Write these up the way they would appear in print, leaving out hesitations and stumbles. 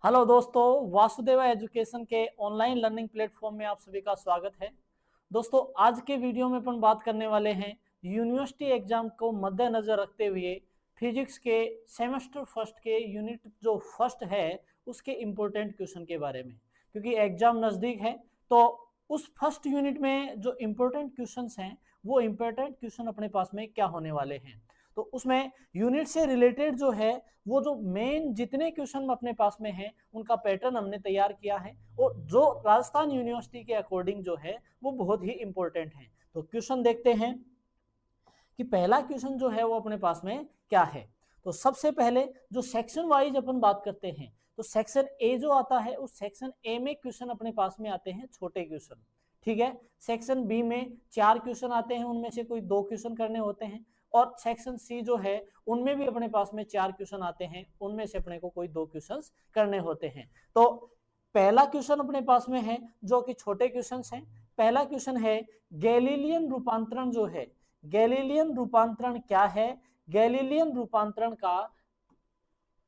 Hello दोस्तों, Vasudeva education के online learning platform में आप सभी का स्वागत है। दोस्तों, आज के वीडियो में अपन बात करने वाले हैं यूनिवर्सिटी एग्जाम को मद्देनजर रखते हुए फिजिक्स के सेमेस्टर फर्स्ट के यूनिट जो फर्स्ट है उसके इम्पोर्टेंट क्वेश्चन के बारे में। क्योंकि एग्जाम नज़दीक है तो उस फर्स्ट यूनिट में जो इम्पोर्टेंट क्वेश्चन हैं वो इम्पोर्टेंट क्वेश्चन अपने पास में क्या होने वाले हैं। तो उसमें यूनिट से रिलेटेड जो है वो जो मेन जितने क्वेश्चन अपने पास में हैं उनका पैटर्न हमने तैयार किया है और जो राजस्थान यूनिवर्सिटी के अकॉर्डिंग जो है वो बहुत ही इंपॉर्टेंट है। तो क्वेश्चन देखते हैं कि पहला क्वेश्चन जो है वो अपने पास में क्या है। तो सबसे पहले जो सेक्शन वाइज अपन बात करते हैं तो सेक्शन ए जो आता है उस सेक्शन ए में क्वेश्चन अपने पास में आते हैं छोटे क्वेश्चन, ठीक है। सेक्शन बी में 4 क्वेश्चन आते हैं, उनमें से कोई 2 क्वेश्चन करने होते हैं। और सेक्शन सी जो है उनमें भी अपने पास में 4 क्वेश्चन आते हैं, उनमें से अपने को कोई 2 क्वेश्चन करने होते हैं। तो पहला क्वेश्चन अपने पास में है जो कि छोटे क्वेश्चन हैं। पहला क्वेश्चन है गैलीलियन रूपांतरण जो है, गैलीलियन रूपांतरण क्या है, गैलीलियन रूपांतरण का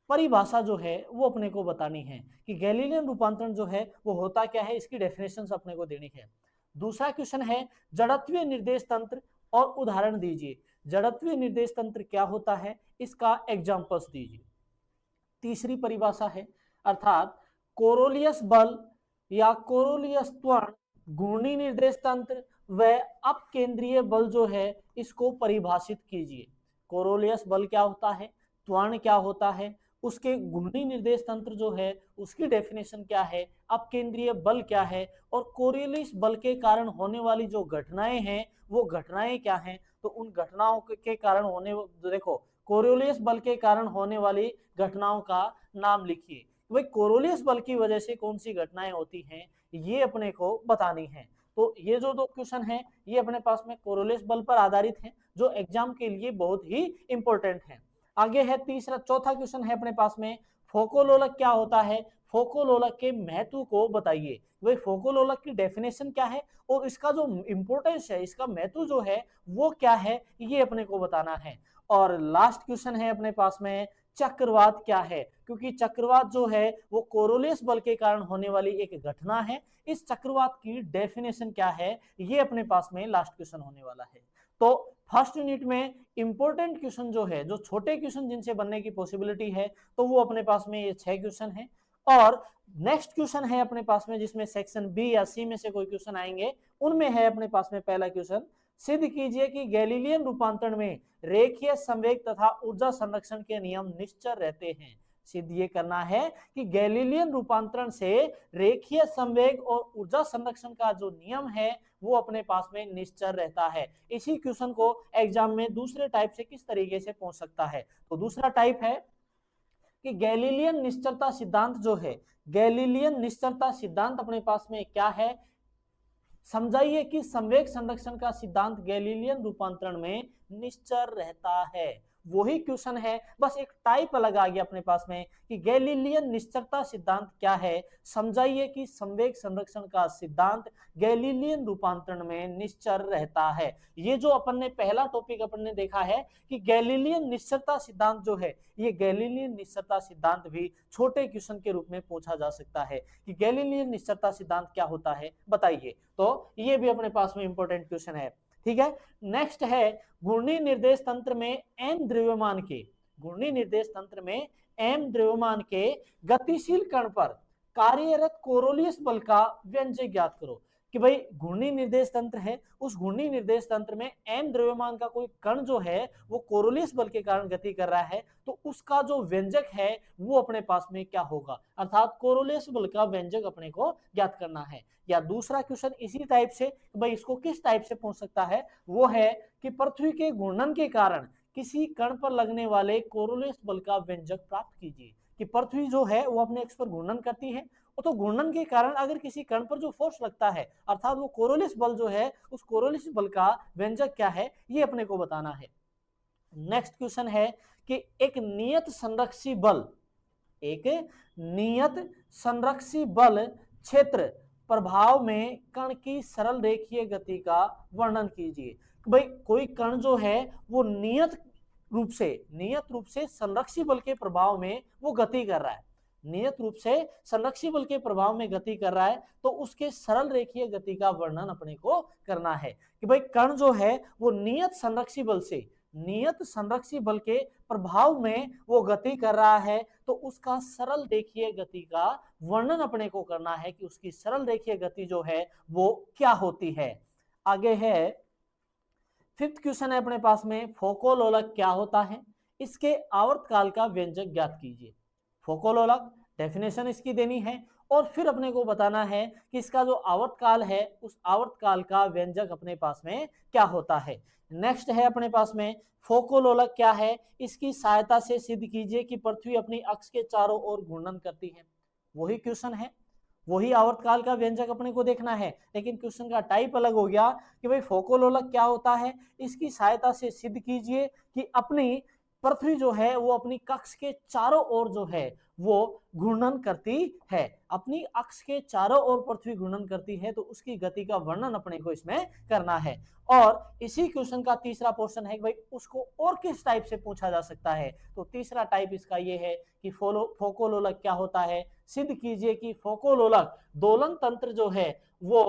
परिभाषा जो है वो अपने को बतानी है कि गैलीलियन रूपांतरण जो है वो होता क्या है, इसकी डेफिनेशन अपने को देनी है। दूसरा क्वेश्चन है जड़त्वीय निर्देश तंत्र और उदाहरण दीजिए। जड़त्वीय निर्देश तंत्र क्या होता है, इसका एग्जांपल्स दीजिए। तीसरी परिभाषा है अर्थात कोरोलियस बल या कोरोलियस त्वरण, घूर्णी निर्देश तंत्र व अपकेंद्रीय बल जो है इसको परिभाषित कीजिए। कोरोलियस बल क्या होता है, त्वरण क्या होता है, उसके घूर्णी निर्देश तंत्र जो है उसकी डेफिनेशन क्या है, अपकेंद्रीय बल क्या है और कोरियोलिस बल के कारण होने वाली जो घटनाएं हैं वो घटनाएं क्या हैं। तो उन घटनाओं के कारण होने, देखो कोरियोलिस बल के कारण होने वाली घटनाओं का नाम लिखिए। भाई कोरियोलिस बल की वजह से कौन सी घटनाएं होती हैं ये अपने को बतानी है। तो ये जो 2 क्वेश्चन हैं ये अपने पास में कोरियोलिस बल पर आधारित हैं जो एग्जाम के लिए बहुत ही इंपॉर्टेंट है। आगे है चौथा क्वेश्चन है अपने पास में फोकोलोलक क्या होता है, फोकोलोलक के महत्व को बताइए। भाई फोकोलोलक की डेफिनेशन क्या है और इसका जो इंपोर्टेंस है, इसका महत्व जो है वो क्या है, ये अपने को बताना है। और लास्ट क्वेश्चन है अपने पास में चक्रवात क्या है, क्योंकि चक्रवात जो है वो कोरोलियस बल के कारण होने वाली एक घटना है। इस चक्रवात की डेफिनेशन क्या है ये अपने पास में लास्ट क्वेश्चन होने वाला है। तो फर्स्ट यूनिट में इंपॉर्टेंट क्वेश्चन जो है, जो छोटे क्वेश्चन जिनसे बनने की पॉसिबिलिटी है, तो वो अपने पास में ये 6 क्वेश्चन है। और नेक्स्ट क्वेश्चन है अपने पास में जिसमें सेक्शन बी या सी में से कोई क्वेश्चन आएंगे, उनमें है अपने पास में पहला क्वेश्चन सिद्ध कीजिए कि गैलीलियन रूपांतरण में रेखीय संवेग तथा ऊर्जा संरक्षण के नियम निश्चल रहते हैं। सिद्ध ये करना है कि गैलीलियन रूपांतरण से रेखीय संवेग और ऊर्जा संरक्षण का जो नियम है वो अपने पास में निश्चल रहता है। इसी क्वेश्चन को एग्जाम में दूसरे टाइप से किस तरीके से पूछ सकता है, तो दूसरा टाइप है कि गैलीलियन निश्चलता सिद्धांत जो है, गैलीलियन निश्चलता सिद्धांत अपने पास में क्या है, समझाइए कि संवेग संरक्षण का सिद्धांत गैलीलियन रूपांतरण में निश्चल रहता है। वही क्वेश्चन है, बस एक टाइप अलग आ गया अपने पास में कि गैलीलियन निश्चलता सिद्धांत क्या है, समझाइए कि संवेग संरक्षण का सिद्धांत गैलीलियन रूपांतरण में निश्चल रहता है। ये जो अपन ने पहला टॉपिक अपन ने देखा है कि गैलीलियन निश्चलता सिद्धांत जो है, ये गैलीलियन निश्चलता सिद्धांत भी छोटे क्वेश्चन के रूप में पूछा जा सकता है कि गैलीलियन निश्चलता सिद्धांत क्या होता है बताइए। तो ये भी अपने पास में इंपॉर्टेंट क्वेश्चन है, ठीक है। नेक्स्ट है घूर्णी निर्देश तंत्र में एम द्रव्यमान के, घूर्णी निर्देश तंत्र में एम द्रव्यमान के गतिशील कण पर कार्यरत कोरोलियस बल का व्यंजक ज्ञात करो। कि भाई घूर्णी निर्देश तंत्र है, उस घूर्णी निर्देश तंत्र में एम द्रव्यमान का कोई कण जो है वो कोरोलियस बल के कारण गति कर रहा है, तो उसका जो व्यंजक है वो अपने पास में क्या होगा, अर्थात कोरोलियस बल का व्यंजक अपने को ज्ञात करना है। या दूसरा क्वेश्चन इसी टाइप से, भाई इसको किस टाइप से पूछ सकता है, वो है कि पृथ्वी के घूर्णन के कारण किसी कण पर लगने वाले कोरोलियस बल का व्यंजक प्राप्त कीजिए। कि पृथ्वी जो है वो अपने एक्स पर घूर्णन करती है, तो घूर्णन के कारण अगर किसी कण पर जो फोर्स लगता है अर्थात वो कोरोलियस बल जो है, उस कोरोलियस बल का व्यंजक क्या है ये अपने को बताना है। नेक्स्ट क्वेश्चन है कि एक नियत संरक्षी बल, एक नियत संरक्षी बल क्षेत्र प्रभाव में कण की सरल रेखीय गति का वर्णन कीजिए। भाई कोई कण जो है वो नियत रूप से संरक्षी बल के प्रभाव में वो गति कर रहा है, नियत रूप से संरक्षी बल के प्रभाव में गति कर रहा है तो उसके सरल रेखीय गति का वर्णन अपने को करना है कि भाई कण जो है वो नियत संरक्षी बल के प्रभाव में वो गति कर रहा है तो उसका सरल रेखीय गति का वर्णन अपने को करना है कि उसकी सरल रेखीय गति जो है वो क्या होती है। आगे है फिफ्थ क्वेश्चन है अपने पास में, फोकोलोलक क्या होता है, इसके आवर्तकाल का व्यंजक ज्ञात कीजिए। फोकोलोलक डेफिनेशन इसकी देनी है और फिर अपने को बताना है कि इसका जो आवर्तकाल है उस आवर्तकाल का व्यंजक अपने पास में क्या होता है। नेक्स्ट है अपने पास में फोकोलोलक क्या है, इसकी सहायता से सिद्ध कीजिए कि पृथ्वी अपनी अक्ष के चारों ओर घूर्णन करती है। वही क्वेश्चन है, वही आवर्तकाल का व्यंजक अपने को देखना है, लेकिन क्वेश्चन का टाइप अलग हो गया कि भाई फोकोलोलक क्या होता है, इसकी सहायता से सिद्ध कीजिए कि अपनी पृथ्वी जो है वो अपनी कक्ष के चारों ओर जो है वो घूर्णन करती है। अपनी अक्ष के चारों ओर पृथ्वी घूर्णन करती है तो उसकी गति का वर्णन अपने को इसमें करना है। और इसी क्वेश्चन का तीसरा पोर्शन है कि भाई उसको और किस टाइप से पूछा जा सकता है, तो तीसरा टाइप इसका ये है कि फोकोलोलक क्या होता है, सिद्ध कीजिए कि फोकोलोलक दोलन तंत्र जो है वो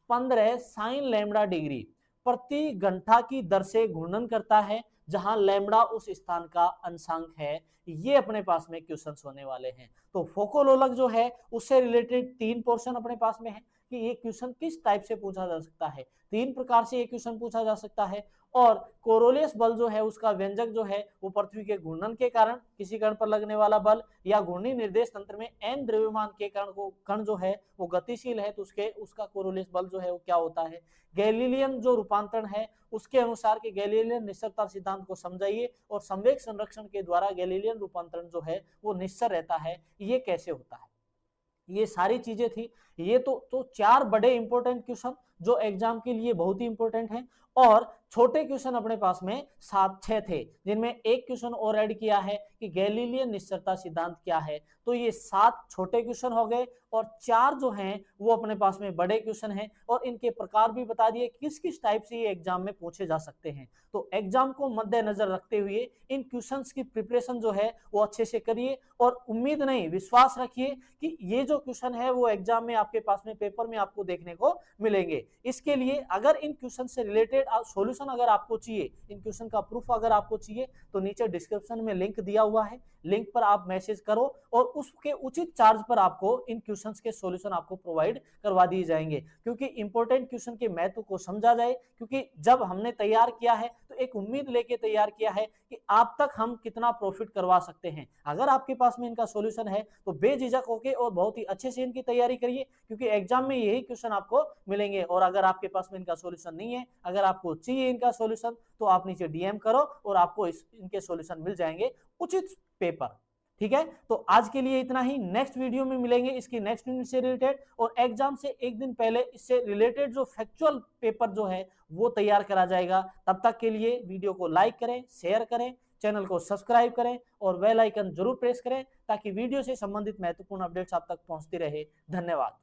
15 साइन लैम्बडा डिग्री प्रति घंटा की दर से घूर्णन करता है, जहां लैम्बडा उस स्थान का अंशांक है। ये अपने पास में क्वेश्चंस होने वाले हैं। तो फोकोलोलक जो है उससे रिलेटेड 3 पोर्शन अपने पास में है कि ये क्वेश्चन किस टाइप से पूछा जा सकता है। 3 प्रकार से ये क्वेश्चन पूछा जा सकता है। और कोरोलियस बल जो है उसका व्यंजक जो है वो पृथ्वी के घूर्णन के कारण किसी कण पर लगने वाला बल, या घूर्णी निर्देश तंत्र में n द्रव्यमान के कण जो है वो गतिशील है तो उसका कोरोलियस बल जो है वो क्या होता है। गैलीलियन जो रूपांतरण है उसके अनुसार के गैलीलियन निश्चरता सिद्धांत को समझाइए और संवेग संरक्षण के द्वारा गैलीलियन रूपांतरण जो है वो निश्चर रहता है, ये कैसे होता है। ये सारी चीजें थी। ये तो 4 बड़े इंपॉर्टेंट क्वेश्चन जो एग्जाम के लिए बहुत ही इंपॉर्टेंट हैं और छोटे क्वेश्चन अपने पास में 7-6 थे, जिनमें एक क्वेश्चन और ऐड किया है कि गैलीलियन निश्चरता सिद्धांत क्या है। तो ये 7 छोटे क्वेश्चन हो गए और 4 जो हैं वो अपने पास में बड़े क्वेश्चन हैं और इनके प्रकार भी बता दिए किस किस टाइप से ये एग्जाम में पूछे जा सकते हैं। तो एग्जाम को मद्देनजर रखते हुए इन क्वेश्चंस की प्रिपरेशन जो है वो अच्छे से करिए और उम्मीद नहीं विश्वास रखिए कि ये जो क्वेश्चन है वो एग्जाम में आपके पास में पेपर में आपको देखने को मिलेंगे। इसके लिए अगर इन क्वेश्चन से रिलेटेड सॉल्यूशन अगर आपको चाहिए, इन क्वेश्चन का प्रूफ अगर आपको चाहिए तो नीचे डिस्क्रिप्शन में लिंक दिया हुआ है, लिंक पर आप मैसेज करो और उसके उचित चार्ज पर आपको इन क्वेश्चंस के सॉल्यूशन आपको प्रोवाइड करवा दिए जाएंगे, क्योंकि इंपॉर्टेंट क्वेश्चन के महत्व को समझा जाए। क्योंकि जब हमने तैयार किया है तो एक उम्मीद लेके तैयार किया है कि आप तक हम कितना प्रॉफिट करवा सकते हैं। अगर आपके पास में इनका सॉल्यूशन है तो बेझिझक होके और बहुत ही अच्छे से इनकी तैयारी करिए, क्योंकि एग्जाम में यही क्वेश्चन आपको मिलेंगे। और अगर आपके पास में इनका सॉल्यूशन नहीं है, अगर आपको चाहिए इनका सॉल्यूशन, तो आप नीचे डीएम करो और आपको इनके सॉल्यूशन मिल जाएंगे उचित पेपर। ठीक है, तो आज के लिए इतना ही। नेक्स्ट वीडियो में मिलेंगे इसकी नेक्स्ट यूनिट से रिलेटेड, और एग्जाम से एक दिन पहले इससे रिलेटेड जो फैक्चुअल पेपर जो है वो तैयार करा जाएगा। तब तक के लिए वीडियो को लाइक करें, शेयर करें, चैनल को सब्सक्राइब करें और बेल आइकन जरूर प्रेस करें ताकि वीडियो से संबंधित महत्वपूर्ण अपडेट्स आप तक पहुंचती रहे। धन्यवाद।